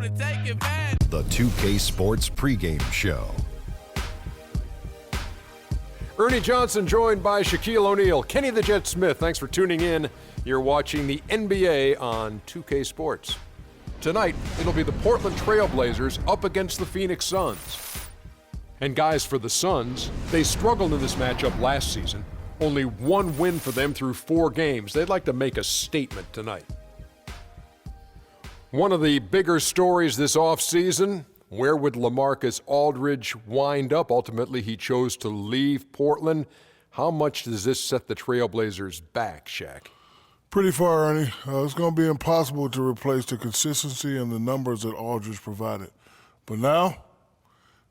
able to take advantage. The 2K Sports pregame show. Ernie Johnson joined by Shaquille O'Neal. Kenny the Jet Smith, thanks for tuning in. You're watching the NBA on 2K Sports. Tonight, it'll be the Portland Trailblazers up against the Phoenix Suns. And guys, for the Suns, they struggled in this matchup last season. Only one win for them through 4 games. They'd like to make a statement tonight. One of the bigger stories this offseason, where would Lamarcus Aldridge wind up? Ultimately, he chose to leave Portland. How much does this set the Trailblazers back, Shaq? Pretty far, Ernie. It's going to be impossible to replace the consistency and the numbers that Aldridge provided. But now,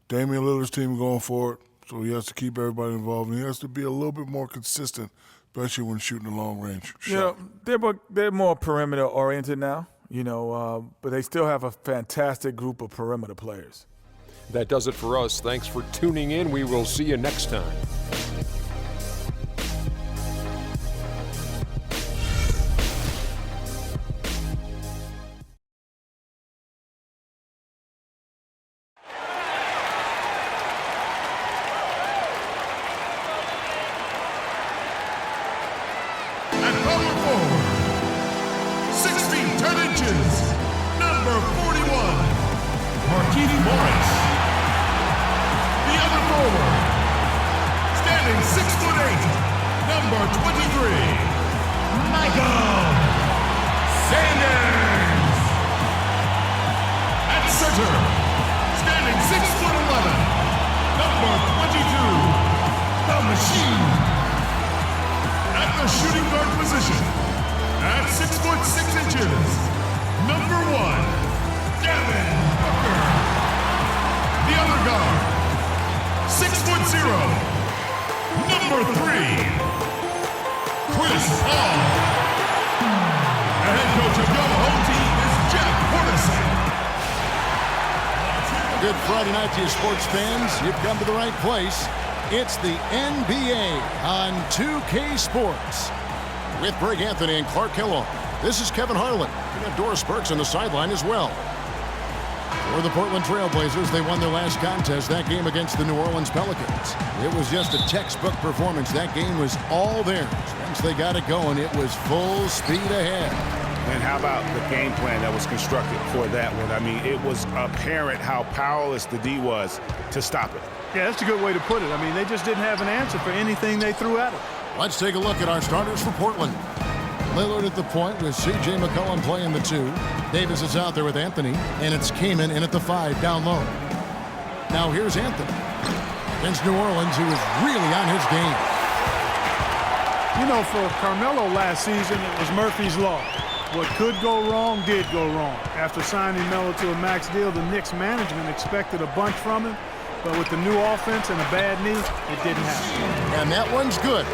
Damien Lillard's team going forward, so he has to keep everybody involved, and he has to be a little bit more consistent, especially when shooting a long-range shot. They're more perimeter-oriented now, but they still have a fantastic group of perimeter players. That does it for us. Thanks for tuning in. We will see you next time. Good Friday night to you sports fans. You've come to the right place. It's the NBA on 2K Sports. With Greg Anthony and Clark Kellogg. This is Kevin Harlan. We got Doris Burks on the sideline as well. For the Portland Trailblazers, they won their last contest, that game against the New Orleans Pelicans. It was just a textbook performance. That game was all theirs. Once they got it going, it was full speed ahead. And how about the game plan that was constructed for that one? I mean, it was apparent how powerless the D was to stop it. Yeah, that's a good way to put it. I mean, they just didn't have an answer for anything they threw at them. Let's take a look at our starters for Portland. Lillard at the point with C.J. McCollum playing the 2. Davis is out there with Anthony, and it's Kaman in at the 5 down low. Now here's Anthony against New Orleans, who is really on his game. For Carmelo last season, it was Murphy's Law. What could go wrong did go wrong. After signing Melo to a max deal, the Knicks management expected a bunch from him, but with the new offense and a bad knee, it didn't happen. And that one's good.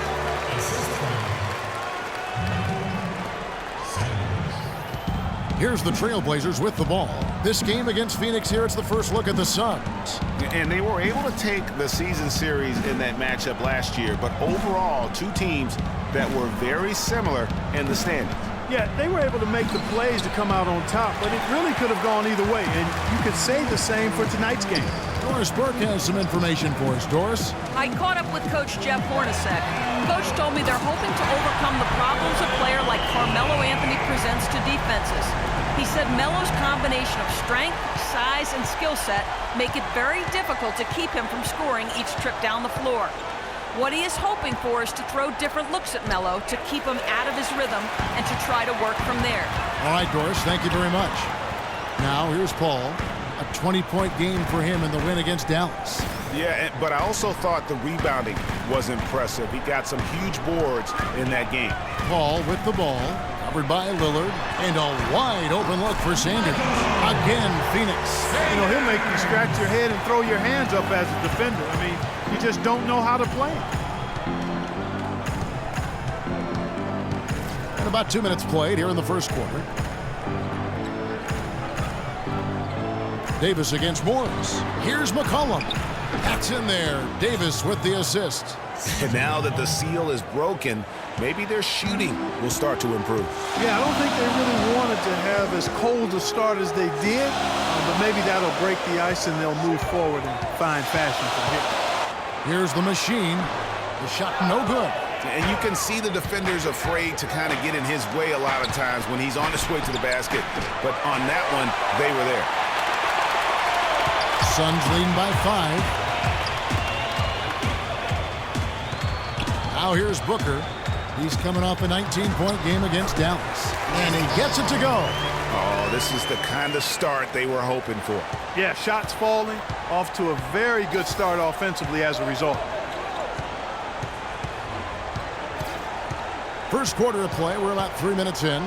Here's the Trailblazers with the ball. This game against Phoenix here, it's the first look at the Suns. And they were able to take the season series in that matchup last year, but overall, 2 teams that were very similar in the standings. Yeah, they were able to make the plays to come out on top, but it really could have gone either way, and you could say the same for tonight's game. Doris Burke has some information for us. Doris? I caught up with Coach Jeff Hornacek. Coach told me they're hoping to overcome the problems a player like Carmelo Anthony presents to defenses. He said Melo's combination of strength, size, and skill set make it very difficult to keep him from scoring each trip down the floor. What he is hoping for is to throw different looks at Melo to keep him out of his rhythm and to try to work from there. All right, Doris, thank you very much. Now, here's Paul. A 20-point game for him in the win against Dallas. Yeah, but I also thought the rebounding was impressive. He got some huge boards in that game. Paul with the ball, covered by Lillard, and a wide open look for Sanders. Again, Phoenix. He'll make you scratch your head and throw your hands up as a defender. I mean, you just don't know how to play him. And about 2 minutes played here in the first quarter. Davis against Morris. Here's McCollum. That's in there. Davis with the assist. And now that the seal is broken, maybe their shooting will start to improve. Yeah, I don't think they really wanted to have as cold a start as they did, but maybe that'll break the ice and they'll move forward in fine fashion from here. Here's the machine. The shot no good. And you can see the defenders afraid to kind of get in his way a lot of times when he's on his way to the basket. But on that one, they were there. Suns leading by 5. Now here's Booker. He's coming off a 19-point game against Dallas. And he gets it to go. Oh, this is the kind of start they were hoping for. Yeah, shots falling, off to a very good start offensively as a result. First quarter of play, we're about 3 minutes in.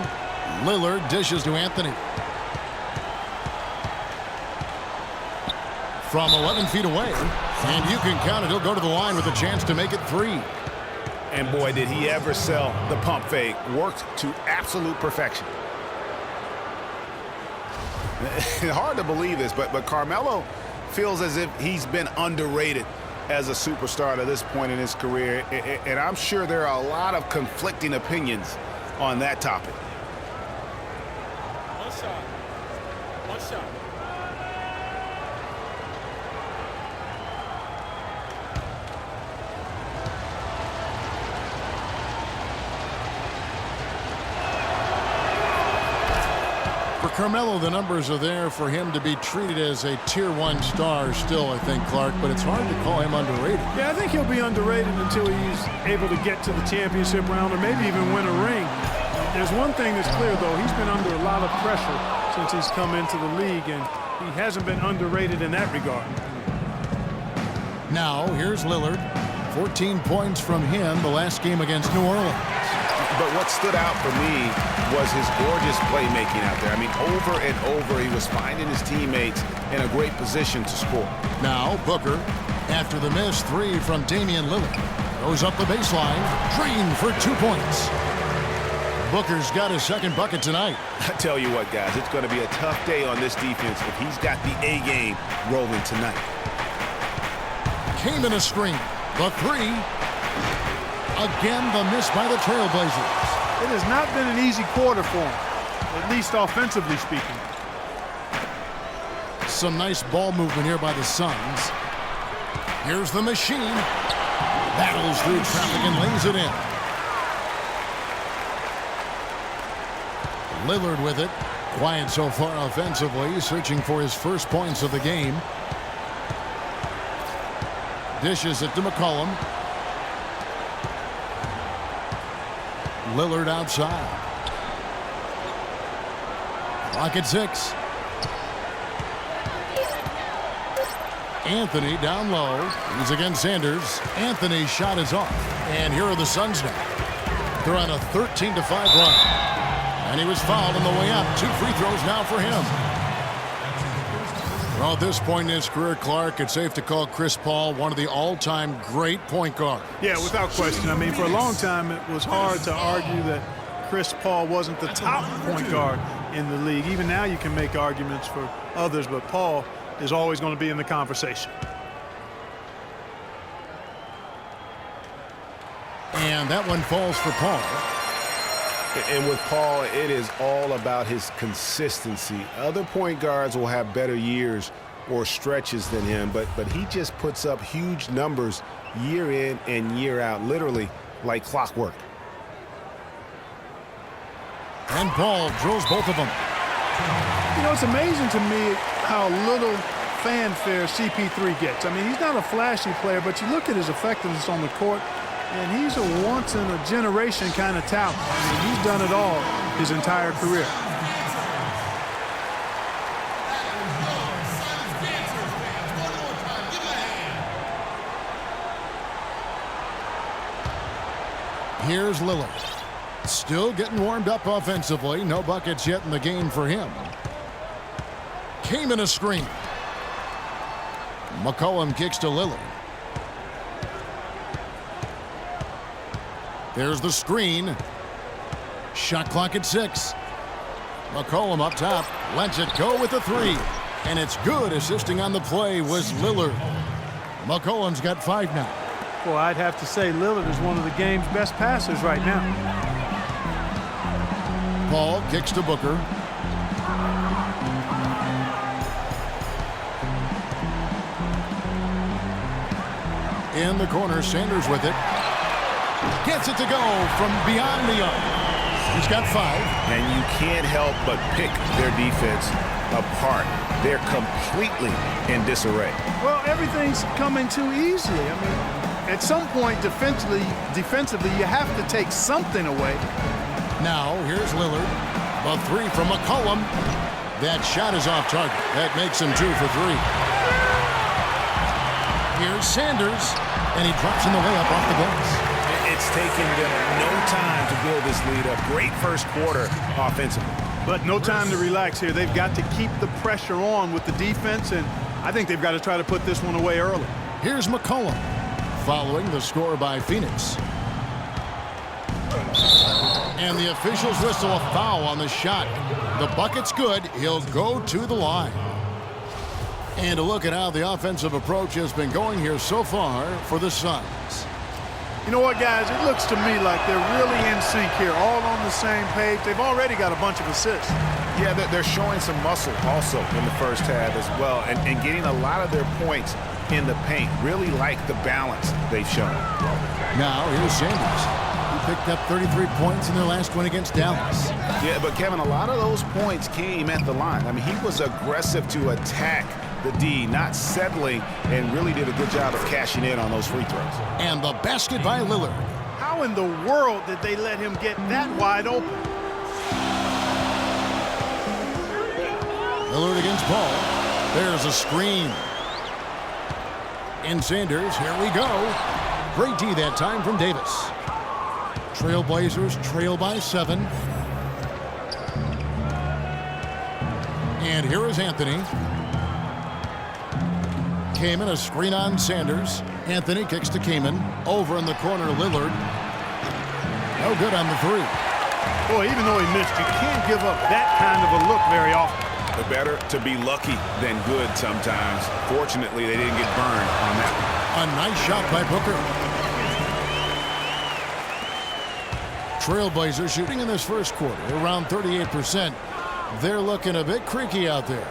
Lillard dishes to Anthony. From 11 feet away, and you can count it, he'll go to the line with a chance to make it 3. And boy, did he ever sell the pump fake. Worked to absolute perfection. Hard to believe this, but Carmelo feels as if he's been underrated as a superstar to this point in his career. And I'm sure there are a lot of conflicting opinions on that topic. One shot. One shot. For Carmelo, the numbers are there for him to be treated as a Tier 1 star still, I think, Clark, but it's hard to call him underrated. Yeah, I think he'll be underrated until he's able to get to the championship round or maybe even win a ring. There's one thing that's clear, though. He's been under a lot of pressure since he's come into the league, and he hasn't been underrated in that regard. Now, here's Lillard. 14 points from him the last game against New Orleans. But what stood out for me was his gorgeous playmaking out there. I mean, over and over, he was finding his teammates in a great position to score. Now, Booker, after the missed 3 from Damien Lewis, goes up the baseline, trained for 2 points. Booker's got his second bucket tonight. I tell you what, guys, it's going to be a tough day on this defense if he's got the A game rolling tonight. Came in a screen. The 3. Again, the miss by the Trailblazers. It has not been an easy quarter for him, at least offensively speaking. Some nice ball movement here by the Suns. Here's the machine. Battles through traffic and lays it in. Lillard with it. Quiet so far offensively, searching for his first points of the game. Dishes it to McCollum. Lillard outside. Clock at 6. Anthony down low. He's against Sanders. Anthony's shot is off. And here are the Suns now. They're on a 13-5 run. And he was fouled on the way up. 2 free throws now for him. Well, at this point in his career, Clark, it's safe to call Chris Paul one of the all-time great point guards. Yeah, without question. I mean, for a long time, it was hard to argue that Chris Paul wasn't the top point guard in the league. Even now, you can make arguments for others, but Paul is always going to be in the conversation. And that one falls for Paul. And with Paul, it is all about his consistency. Other point guards will have better years or stretches than him, but he just puts up huge numbers year in and year out, literally like clockwork. And Paul drills both of them. You know, it's amazing to me how little fanfare CP3 gets. I mean, he's not a flashy player, but you look at his effectiveness on the court, and he's a once-in-a-generation kind of talent. I mean, he's done it all his entire career. Here's Lillard. Still getting warmed up offensively. No buckets yet in the game for him. Came in a screen. McCollum kicks to Lillard. There's the screen. Shot clock at 6. McCollum up top. Lets it go with the 3. And it's good. Assisting on the play was Lillard. McCollum's got 5 now. Boy, I'd have to say Lillard is one of the game's best passers right now. Paul kicks to Booker. In the corner, Sanders with it. Gets it to go from beyond the arc. He's got 5. And you can't help but pick their defense apart. They're completely in disarray. Well, everything's coming too easily. I mean, at some point defensively, you have to take something away. Now, here's Lillard. The 3 from McCollum. That shot is off target. That makes him 2 for 3. Here's Sanders, and he drops in the layup off the glass. It's taken them no time to build this lead up. Great first quarter offensively. But no time to relax here. They've got to keep the pressure on with the defense, and I think they've got to try to put this one away early. Here's McCollum, following the score by Phoenix. And the officials whistle a foul on the shot. The bucket's good. He'll go to the line. And a look at how the offensive approach has been going here so far for the Suns. You know what, guys? It looks to me like they're really in sync here, all on the same page. They've already got a bunch of assists. Yeah, they're showing some muscle also in the first half as well, and getting a lot of their points in the paint. Really like the balance they've shown. Now, here's Sanders. He picked up 33 points in their last win against Dallas. Yeah, but Kevin, a lot of those points came at the line. I mean, he was aggressive to attack the D, not settling, and really did a good job of cashing in on those free throws. And the basket by Lillard. How in the world did they let him get that wide open? Lillard against Paul. There's a screen. And Sanders, here we go. Great D that time from Davis. Trailblazers trail by 7. And here is Anthony. Kaman, a screen on Sanders. Anthony kicks to Kaman. Over in the corner, Lillard. No good on the 3. Boy, even though he missed, you can't give up that kind of a look very often. But better to be lucky than good sometimes. Fortunately, they didn't get burned on that one. A nice shot by Booker. Trailblazers shooting in this first quarter around 38%. They're looking a bit creaky out there.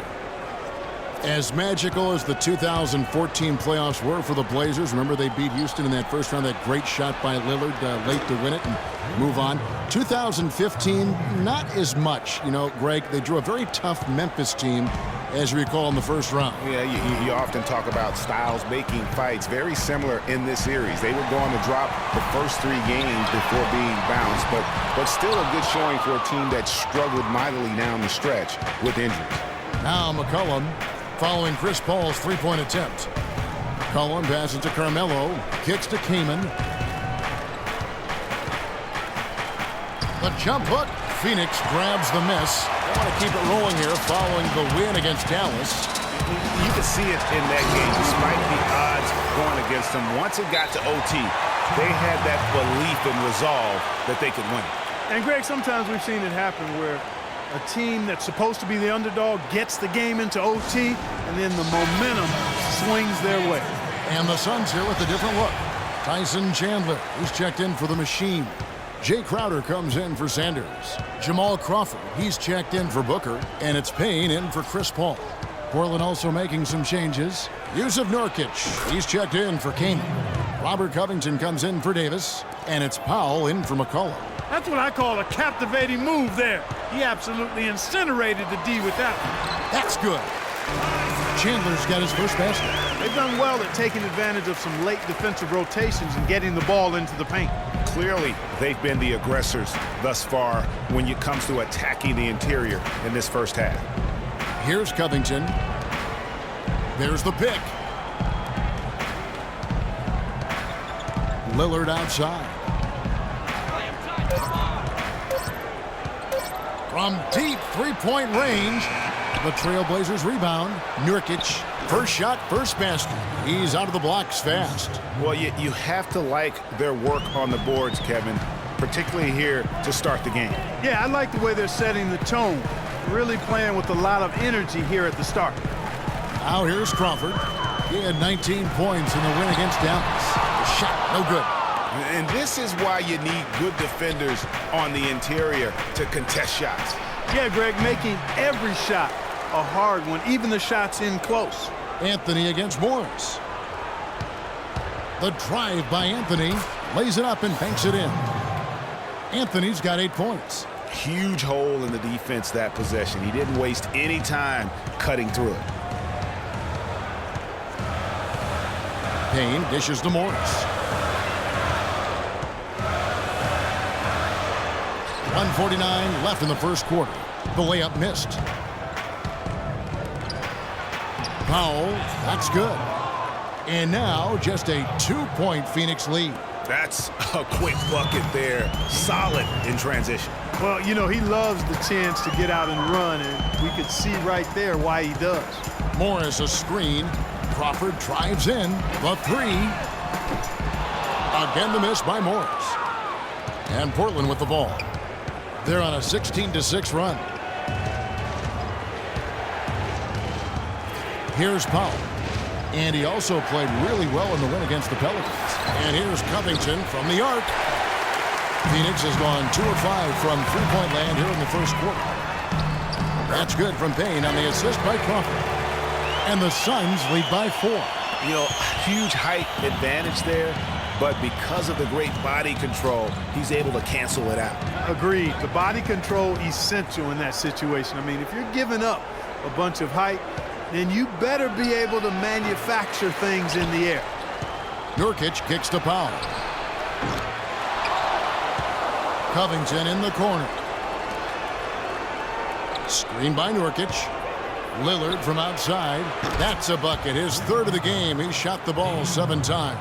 As magical as the 2014 playoffs were for the Blazers, remember they beat Houston in that first round, that great shot by Lillard late to win it and move on. 2015, not as much. You know, Greg, they drew a very tough Memphis team, as you recall, in the first round. Yeah, you often talk about styles making fights. Very similar in this series. They were going to drop the first 3 games before being bounced, but still a good showing for a team that struggled mightily down the stretch with injuries. Now McCollum following Chris Paul's 3-point attempt. Cullen passes to Carmelo, kicks to Kaman. The jump hook. Phoenix grabs the miss. They want to keep it rolling here following the win against Dallas. You can see it in that game, despite the odds going against them. Once it got to OT, they had that belief and resolve that they could win. And Greg, sometimes we've seen it happen where a team that's supposed to be the underdog gets the game into OT, and then the momentum swings their way. And the Suns here with a different look. Tyson Chandler, who's checked in for the Machine. Jay Crowder comes in for Sanders. Jamal Crawford, he's checked in for Booker. And it's Payne in for Chris Paul. Portland also making some changes. Yusuf Nurkic, he's checked in for Kaman. Robert Covington comes in for Davis. And it's Powell in for McCollum. That's what I call a captivating move there. He absolutely incinerated the D with that one. That's good. Chandler's got his first basket. They've done well at taking advantage of some late defensive rotations and getting the ball into the paint. Clearly, they've been the aggressors thus far when it comes to attacking the interior in this first half. Here's Covington. There's the pick. Lillard outside. From deep three-point range, the Trailblazers rebound. Nurkic, first shot, first basket. He's out of the blocks fast. Well, you have to like their work on the boards, Kevin, particularly here to start the game. Yeah, I like the way they're setting the tone. Really playing with a lot of energy here at the start. Now here's Crawford. He had 19 points in the win against Dallas. shot, no good. And this is why you need good defenders on the interior to contest shots. Yeah, Greg, making every shot a hard one, even the shots in close. Anthony against Morris. The drive by Anthony, lays it up and banks it in. Anthony's got 8 points. Huge hole in the defense that possession. He didn't waste any time cutting through it. Payne dishes to Morris. 1:49 left in the first quarter. The layup missed. Powell, that's good. And now just a 2-point Phoenix lead. That's a quick bucket there. Solid in transition. Well, you know, he loves the chance to get out and run, and we could see right there why he does. Morris a screen. Crawford drives in. The three. Again the miss by Morris. And Portland with the ball. They're on a 16-6 run. Here's Powell. And he also played really well in the win against the Pelicans. And here's Covington from the arc. Phoenix has gone 2 of 5 from three-point land here in the first quarter. That's good from Payne on the assist by Crawford. And the Suns lead by 4. You know, huge height advantage there, but because of the great body control, he's able to cancel it out. Agreed. The body control essential in that situation. I mean, if you're giving up a bunch of height, then you better be able to manufacture things in the air. Nurkic kicks to Powell. Covington in the corner. Screen by Nurkic. Lillard from outside. That's a bucket. His third of the game. He shot the ball 7 times.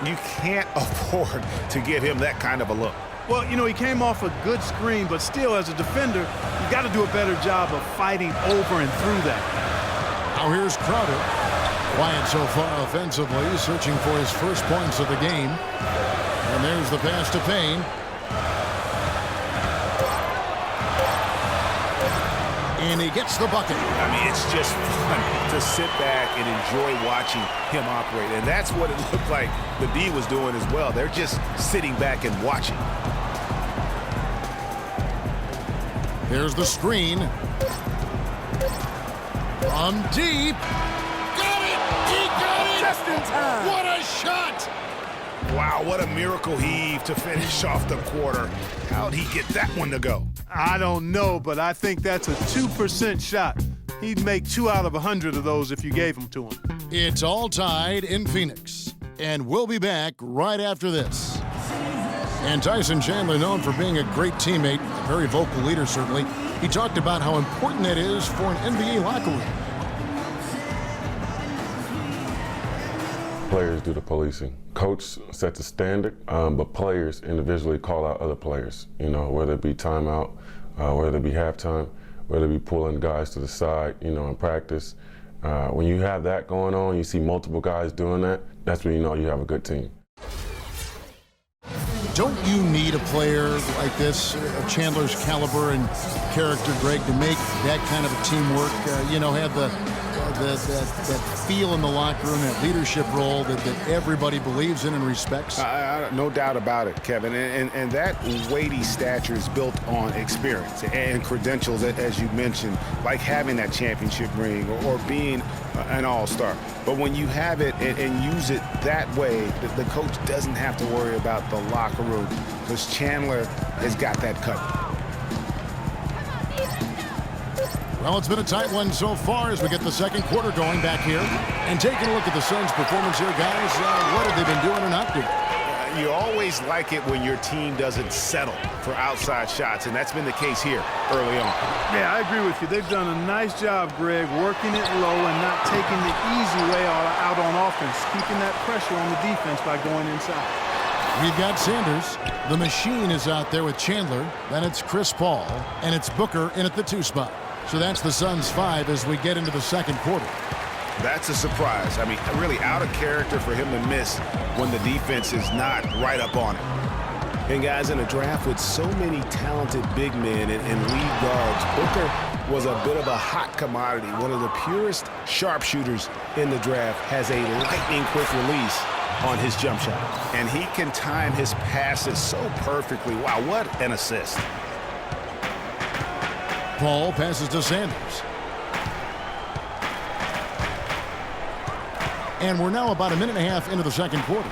You can't afford to give him that kind of a look. Well, you know, he came off a good screen, but still, as a defender, you got to do a better job of fighting over and through that. Now here's Crowder. Quiet so far offensively, searching for his first points of the game. And there's the pass to Payne. And he gets the bucket. I mean, it's just fun to sit back and enjoy watching him operate. And that's what it looked like the D was doing as well. They're just sitting back and watching. There's the screen. From deep. Got it! He got it! Just in time. What a shot! Wow, what a miracle heave to finish off the quarter. How'd he get that one to go? I don't know, but I think that's a 2% shot. He'd make 2 out of 100 of those if you gave them to him. It's all tied in Phoenix. And we'll be back right after this. And Tyson Chandler, known for being a great teammate, a very vocal leader certainly, he talked about how important that is for an NBA locker room. Players do the policing. Coach sets a standard, but players individually call out other players. You know, whether it be timeout, whether it be halftime, whether it be pulling guys to the side, you know, in practice. When you have that going on, you see multiple guys doing that, that's when you know you have a good team. Don't you need a player like this, of Chandler's caliber and character, Greg, to make that kind of a teamwork? You know, have that feel in the locker room, that leadership role that everybody believes in and respects? No doubt about it, Kevin. And that weighty stature is built on experience and credentials, as you mentioned, like having that championship ring or being an all-star. But when you have it and use it that way, the coach doesn't have to worry about the locker room because Chandler has got that covered. Well, it's been a tight one so far as we get the second quarter going back here. And taking a look at the Suns' performance here, guys, what have they been doing or not doing? You always like it when your team doesn't settle for outside shots, and that's been the case here early on. Yeah, I agree with you. They've done a nice job, Greg, working it low and not taking the easy way out on offense, keeping that pressure on the defense by going inside. We've got Sanders. The machine is out there with Chandler. Then it's Chris Paul, and it's Booker in at the 2 spot. So that's the Suns' 5 as we get into the second quarter. That's a surprise. I mean, really out of character for him to miss when the defense is not right up on it. And guys, in a draft with so many talented big men and lead guards, Booker was a bit of a hot commodity. One of the purest sharpshooters in the draft, has a lightning quick release. on his jump shot. And he can time his passes so perfectly. Wow, what an assist. Paul passes to Sanders. And we're now about a minute and a half into the second quarter.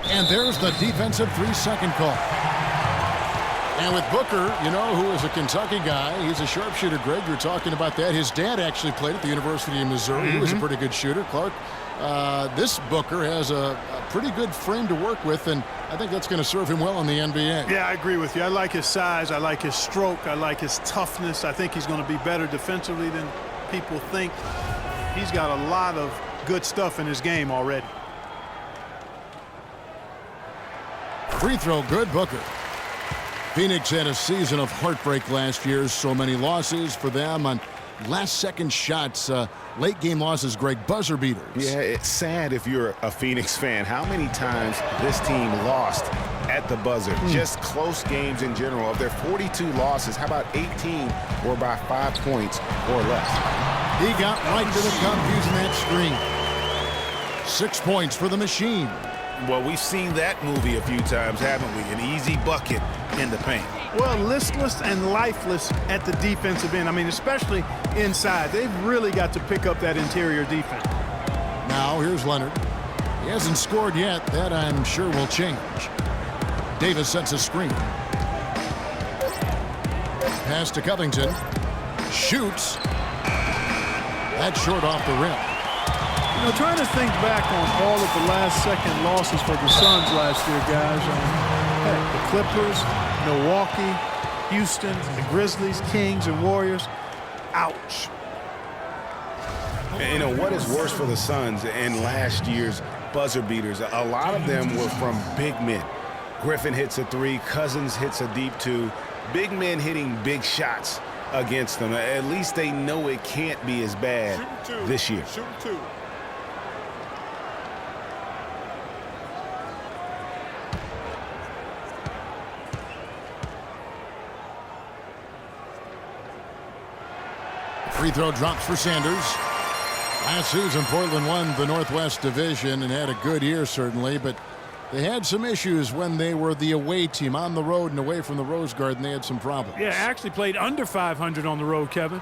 And there's the defensive 3-second call. And with Booker, you know, who is a Kentucky guy, he's a sharpshooter. Greg, you're talking about that. His dad actually played at the University of Missouri. He was a pretty good shooter. Clark, this Booker has a pretty good frame to work with, and I think that's going to serve him well in the NBA. Yeah, I agree with you. I like his size. I like his stroke. I like his toughness. I think he's going to be better defensively than people think. He's got a lot of good stuff in his game already. Free throw good, Booker. Phoenix had a season of heartbreak last year. So many losses for them on last-second shots. Late-game losses, Greg, buzzer beaters. Yeah, it's sad if you're a Phoenix fan. How many times this team lost at the buzzer? Just close games in general. Of their 42 losses, how about 18 were by 5 points or less? He got right to the cup using that screen. 6 points for the machine. Well, we've seen that movie a few times, haven't we? An easy bucket in the paint. Well, listless and lifeless at the defensive end. I mean, especially inside. They've really got to pick up that interior defense. Now, here's Leonard. He hasn't scored yet. That, I'm sure, will change. Davis sets a screen. Pass to Covington. Shoots. That's short off the rim. You know, trying to think back on all of the last-second losses for the Suns last year, guys. The Clippers, Milwaukee, Houston, the Grizzlies, Kings, and Warriors. Ouch. And, you know, what is worse for the Suns in last year's buzzer beaters? A lot of them were from big men. Griffin hits a 3, Cousins hits a deep 2. Big men hitting big shots against them. At least they know it can't be as bad this year. Shoot 2. Free throw drops for Sanders. Last season, Portland won the Northwest Division and had a good year, certainly, but they had some issues when they were the away team on the road and away from the Rose Garden. They had some problems. Yeah, actually played under 500 on the road, Kevin.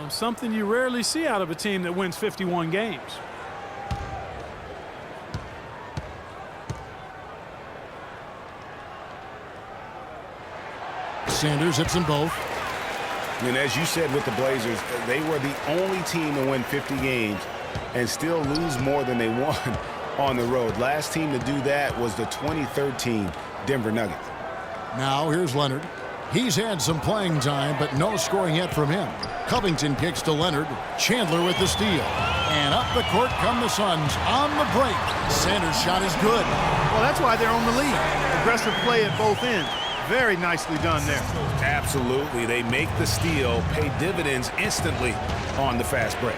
Something you rarely see out of a team that wins 51 games. Sanders hits them both. And as you said with the Blazers, they were the only team to win 50 games and still lose more than they won on the road. Last team to do that was the 2013 Denver Nuggets. Now here's Leonard. He's had some playing time, but no scoring yet from him. Covington kicks to Leonard. Chandler with the steal. And up the court come the Suns on the break. Sanders' shot is good. Well, that's why they're on the lead. Aggressive play at both ends. Very nicely done there. Absolutely. They make the steal, pay dividends instantly on the fast break.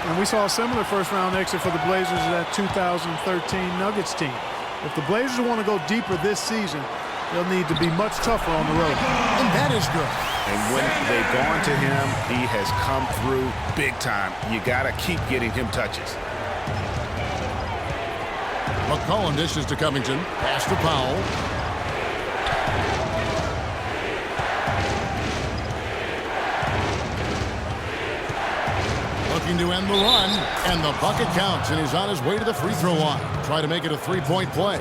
And we saw a similar first-round exit for the Blazers of that 2013 Nuggets team. If the Blazers want to go deeper this season, they'll need to be much tougher on the road. And that is good. And when they've gone to him, he has come through big time. You got to keep getting him touches. McCollum dishes to Covington. Pass to Powell. Looking to end the run, and the bucket counts, and he's on his way to the free throw line. Try to make it a three-point play.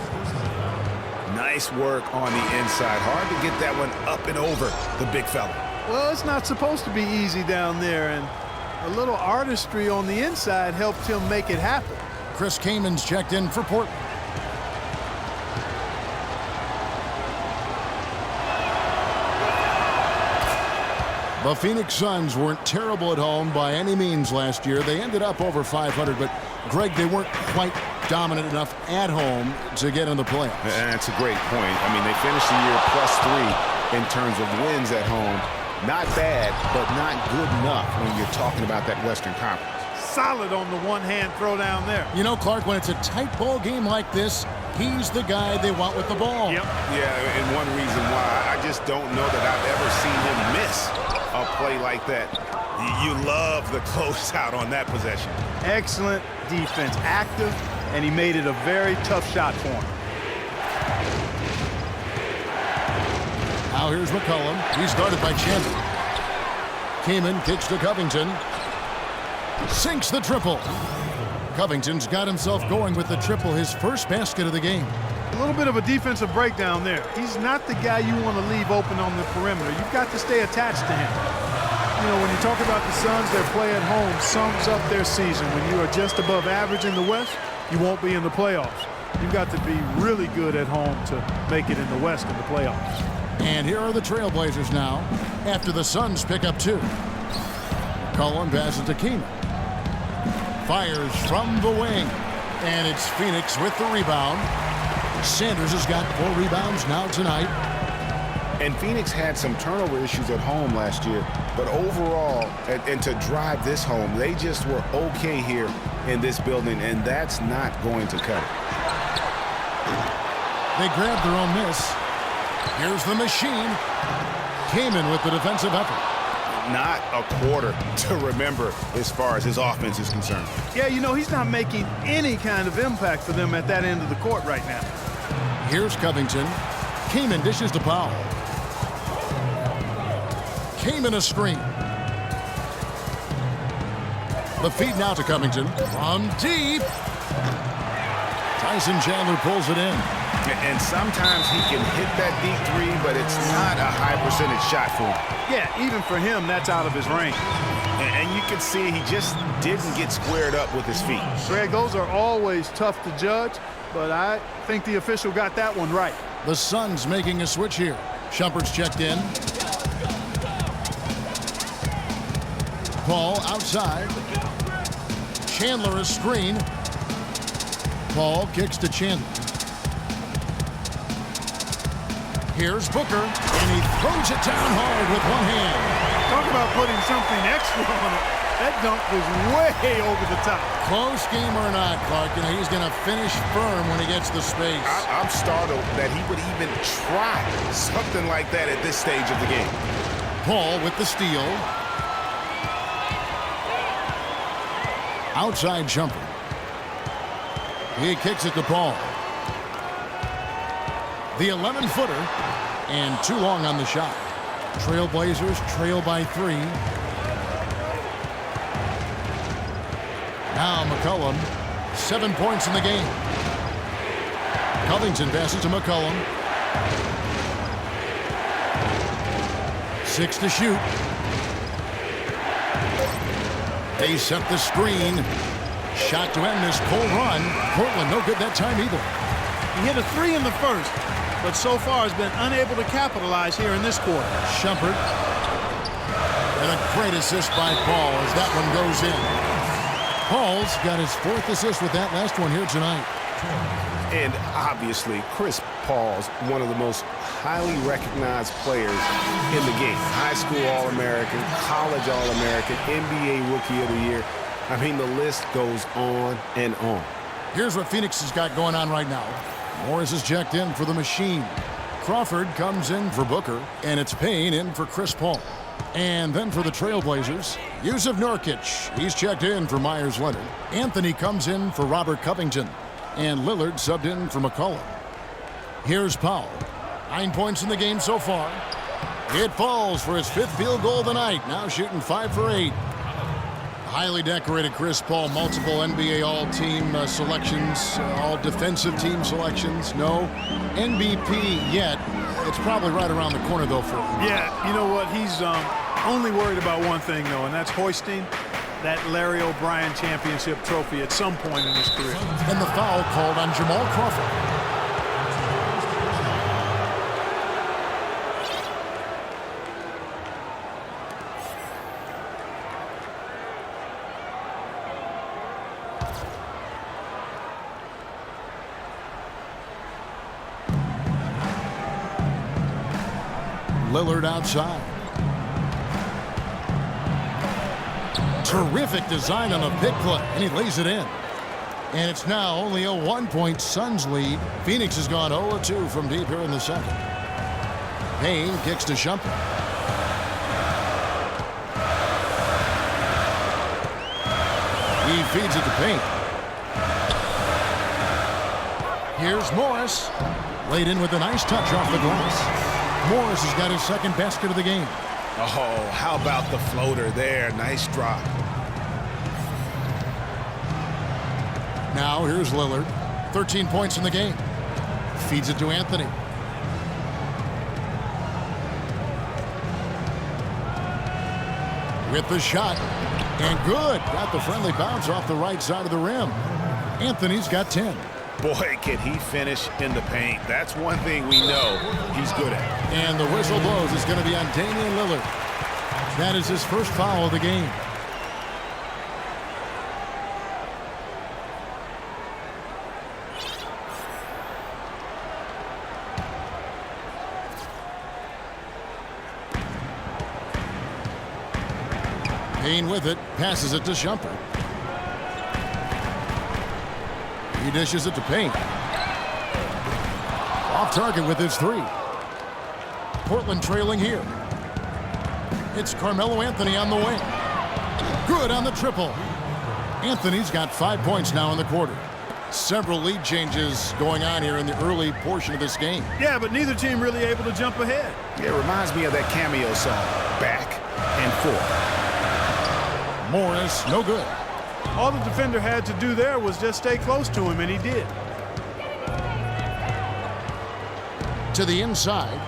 Nice work on the inside. Hard to get that one up and over the big fella. Well, it's not supposed to be easy down there, and a little artistry on the inside helped him make it happen. Chris Kamen's checked in for Portland. The Phoenix Suns weren't terrible at home by any means last year. They ended up over 500, but, Greg, they weren't quite dominant enough at home to get in the playoffs. That's a great point. I mean, they finished the year +3 in terms of wins at home. Not bad, but not good enough when you're talking about that Western Conference. Solid on the one-hand throw down there. You know, Clark, when it's a tight ball game like this, he's the guy they want with the ball. Yep. Yeah, and one reason why, I just don't know that I've ever seen him miss a play like that. You love the closeout on that possession. Excellent defense. Active, and he made it a very tough shot for him. Now here's McCollum. He's guarded by Chandler. Kaman kicks to Covington. Sinks the triple. Covington's got himself going with the triple, his first basket of the game. A little bit of a defensive breakdown there. He's not the guy you want to leave open on the perimeter. You've got to stay attached to him. You know, when you talk about the Suns, their play at home sums up their season. When you are just above average in the West, you won't be in the playoffs. You've got to be really good at home to make it in the West in the playoffs. And here are the Trailblazers now, after the Suns pick up 2. Cullen passes to Kaman. Fires from the wing. And it's Phoenix with the rebound. Sanders has got 4 rebounds now tonight. And Phoenix had some turnover issues at home last year, but overall, and to drive this home, they just were okay here in this building, and that's not going to cut it. They grabbed their own miss. Here's the machine. Kaman with the defensive effort. Not a quarter to remember as far as his offense is concerned. Yeah, you know, he's not making any kind of impact for them at that end of the court right now. Here's Covington. Kaman dishes to Powell. Kaman a screen. The feed now to Covington. From deep. Tyson Chandler pulls it in. And sometimes he can hit that deep 3, but it's not a high percentage shot for him. Yeah, even for him, that's out of his range. And you can see he just didn't get squared up with his feet. Greg, those are always tough to judge, but I think the official got that one right. The Suns making a switch here. Shumpert's checked in. Paul outside. Chandler a screen. Paul kicks to Chandler. Here's Booker, and he throws it down hard with one hand. Talk about putting something extra on it. That dunk was way over the top. Close game or not, Clark, and he's going to finish firm when he gets the space. I'm startled that he would even try something like that at this stage of the game. Paul with the steal. Outside jumper. He kicks it to Paul. The 11-footer, and too long on the shot. Trailblazers trail by 3. Now McCollum, 7 points in the game. Covington passes to McCollum. 6 to shoot. They set the screen. Shot to end this cold run. Portland no good that time either. He hit a 3 in the first, but so far has been unable to capitalize here in this quarter. Shumpert. And a great assist by Paul as that one goes in. Paul's got his 4th assist with that last one here tonight. And obviously, Chris Paul's one of the most highly recognized players in the game. High school All-American, college All-American, NBA Rookie of the Year. I mean, the list goes on and on. Here's what Phoenix has got going on right now. Morris is checked in for the machine. Crawford comes in for Booker, and it's Payne in for Chris Paul. And then for the Trailblazers, Yusuf Nurkic. He's checked in for Myers Leonard. Anthony comes in for Robert Covington. And Lillard subbed in for McCollum. Here's Powell. 9 points in the game so far. It falls for his 5th field goal of the night. Now shooting 5 for 8. Highly decorated Chris Paul, multiple NBA All-Team selections, All-Defensive Team selections. No MVP yet. It's probably right around the corner, though, for him. Yeah, you know what? He's only worried about one thing, though, and that's hoisting that Larry O'Brien championship trophy at some point in his career. And the foul called on Jamal Crawford. Lillard outside. Terrific design on the pick play, and he lays it in. And it's now only a 1-point Suns lead. Phoenix has gone 0-2 from deep here in the second. Payne kicks to Shumpert. He feeds it to Payne. Here's Morris. Laid in with a nice touch off the glass. Morris has got his second basket of the game. Oh, how about the floater there? Nice drop. Now here's Lillard. 13 points in the game. Feeds it to Anthony. With the shot. And good. Got the friendly bounce off the right side of the rim. Anthony's got 10. Boy, can he finish in the paint. That's one thing we know he's good at. And the whistle blows. It's going to be on Damien Lillard. That is his first foul of the game. Payne with it, passes it to Shumpert. He dishes it to Payne. Off target with his three. Portland trailing here. It's Carmelo Anthony on the wing. Good on the triple. Anthony's got 5 points now in the quarter. Several lead changes going on here in the early portion of this game. Yeah, but neither team really able to jump ahead. Yeah, it reminds me of that cameo song, Back and Forth. Morris, no good. All the defender had to do there was just stay close to him, and he did. To the inside.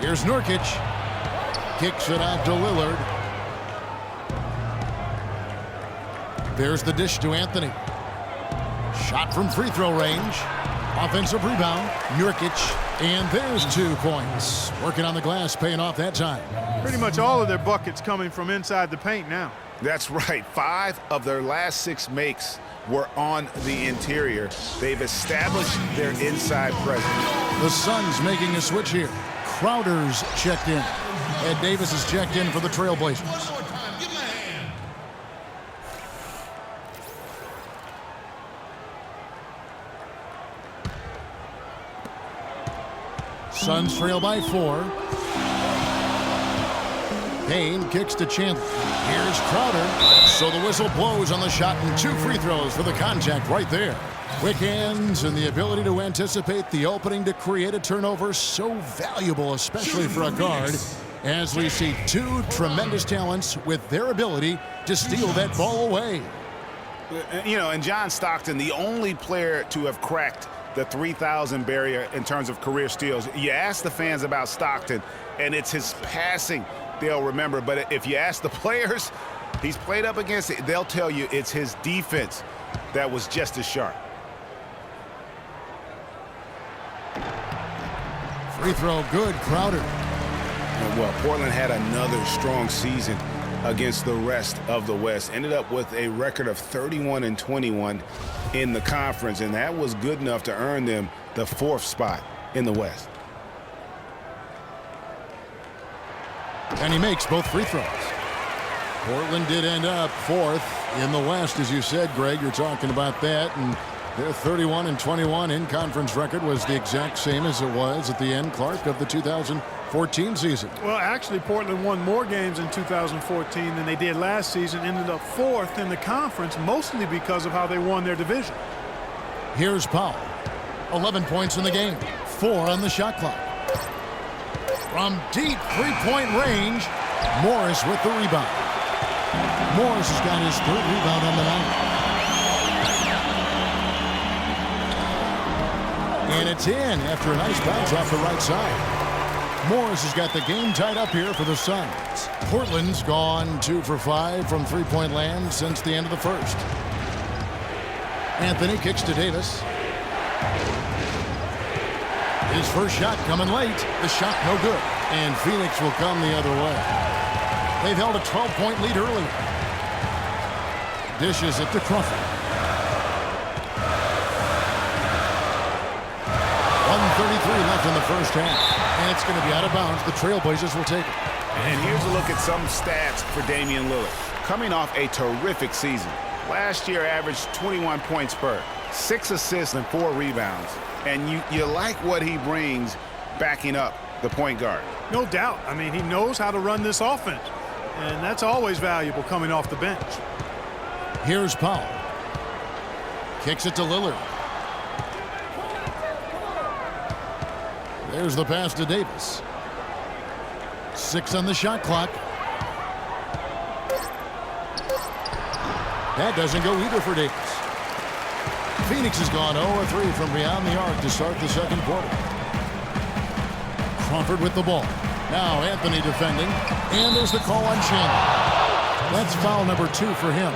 Here's Nurkic. Kicks it out to Lillard. There's the dish to Anthony. Shot from free throw range. Offensive rebound. Nurkic. And there's 2 points. Working on the glass, paying off that time. Pretty much all of their buckets coming from inside the paint now. That's right. 5 of their last 6 makes were on the interior. They've established their inside presence. The Suns making a switch here. Crowder's checked in. Ed Davis is checked in for the Trailblazers. Suns trail by 4. Payne kicks to Chandler. Here's Crowder. So the whistle blows on the shot and 2 free throws for the contact right there. Quick hands and the ability to anticipate the opening to create a turnover, so valuable, especially for a guard, as we see 2 tremendous talents with their ability to steal that ball away. You know, and John Stockton, the only player to have cracked the 3,000 barrier in terms of career steals. You ask the fans about Stockton, and it's his passing they'll remember. But if you ask the players he's played up against, they'll tell you it's his defense that was just as sharp. Free throw good, Crowder. Well, Portland had another strong season against the rest of the West. Ended up with a record of 31-21 in the conference, and that was good enough to earn them the 4th spot in the West. And he makes both free throws. Portland did end up 4th in the West, as you said, Greg. You're talking about that, and their 31-21 in conference record was the exact same as it was at the end, Clark, of the 2014 season. Well, actually, Portland won more games in 2014 than they did last season. Ended up 4th in the conference, mostly because of how they won their division. Here's Powell. 11 points in the game. 4 on the shot clock. From deep three-point range, Morris with the rebound. Morris has got his 3rd rebound on the night. And it's in after a nice bounce off the right side. Morris has got the game tied up here for the Suns. Portland's gone 2 for 5 from three-point land since the end of the first. Anthony kicks to Davis. His first shot coming late. The shot no good. And Phoenix will come the other way. They've held a 12-point lead earlier. Dishes it to Crawford. 1:33 left in the first half. And it's going to be out of bounds. The Trailblazers will take it. And here's a look at some stats for Damien Lewis. Coming off a terrific season. Last year averaged 21 points per, 6 assists and 4 rebounds. And you like what he brings backing up the point guard. No doubt. I mean, he knows how to run this offense. And that's always valuable coming off the bench. Here's Powell. Kicks it to Lillard. There's the pass to Davis. 6 on the shot clock. That doesn't go either for Davis. Phoenix has gone 0-3 from beyond the arc to start the second quarter. Crawford with the ball. Now Anthony defending. And there's the call on Chandler. That's foul number 2 for him.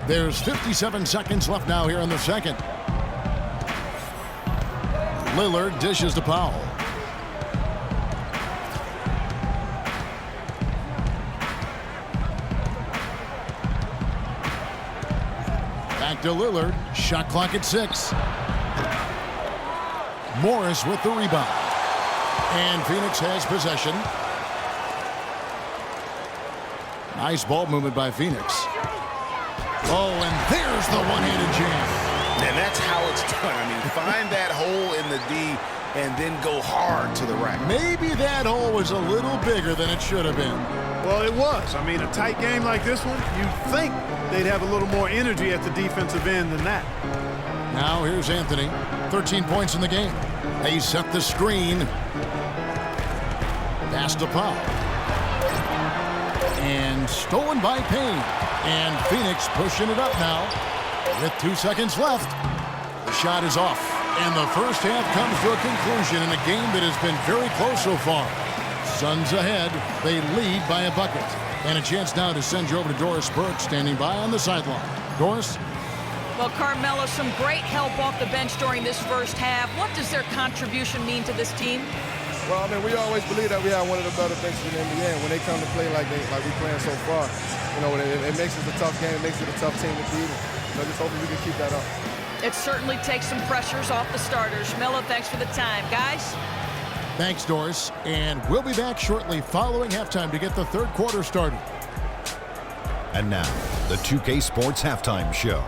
There's 57 seconds left now here in the second. Lillard dishes to Powell. Back to Lillard. Shot clock at 6. Morris with the rebound. And Phoenix has possession. Nice ball movement by Phoenix. Oh, and there's the one-handed jam. And that's how it's done. I mean, find that hole in the D and then go hard to the rack. Maybe that hole was a little bigger than it should have been. Well, it was. I mean, a tight game like this one, you'd think they'd have a little more energy at the defensive end than that. Now here's Anthony. 13 points in the game. They set the screen. Pass to Powell. And stolen by Payne. And Phoenix pushing it up now with 2 seconds left. The shot is off. And the first half comes to a conclusion in a game that has been very close so far. Suns ahead. They lead by a bucket. And a chance now to send you over to Doris Burke standing by on the sideline. Doris? Well, Carmelo, some great help off the bench during this first half. What does their contribution mean to this team? Well, I mean, we always believe that we have one of the better benches in the NBA. And when they come to play like we're playing so far, you know, it makes it a tough game. It makes it a tough team to beat. So just hoping we can keep that up. It certainly takes some pressures off the starters. Melo, thanks for the time. Guys? Thanks, Doris. And we'll be back shortly following halftime to get the third quarter started. And now, the 2K Sports Halftime Show.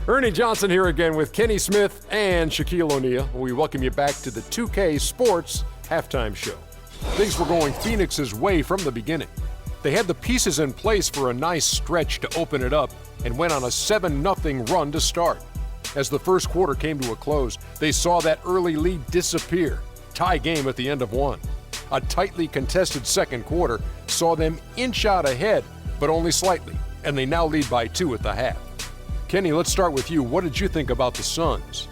Ernie Johnson here again with Kenny Smith and Shaquille O'Neal. We welcome you back to the 2K Sports Halftime Show. Things were going Phoenix's way from the beginning. They had the pieces in place for a nice stretch to open it up and went on a 7-0 run to start. As the first quarter came to a close, they saw that early lead disappear. Tie game at the end of one. A tightly contested second quarter saw them inch out ahead, but only slightly, and they now lead by 2 at the half. Kenny, let's start with you. What did you think about the Suns?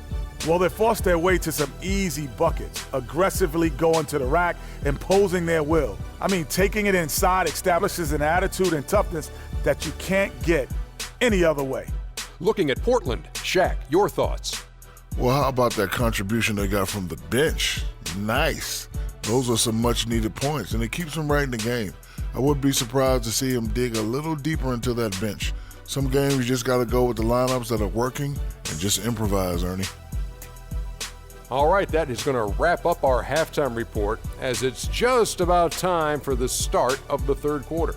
Well, they forced their way to some easy buckets, aggressively going to the rack, imposing their will. I mean, taking it inside establishes an attitude and toughness that you can't get any other way. Looking at Portland, Shaq, your thoughts? Well, how about that contribution they got from the bench? Nice. Those are some much-needed points, and it keeps them right in the game. I would be surprised to see them dig a little deeper into that bench. Some games you just got to go with the lineups that are working and just improvise, Ernie. All right, that is going to wrap up our halftime report as it's just about time for the start of the third quarter.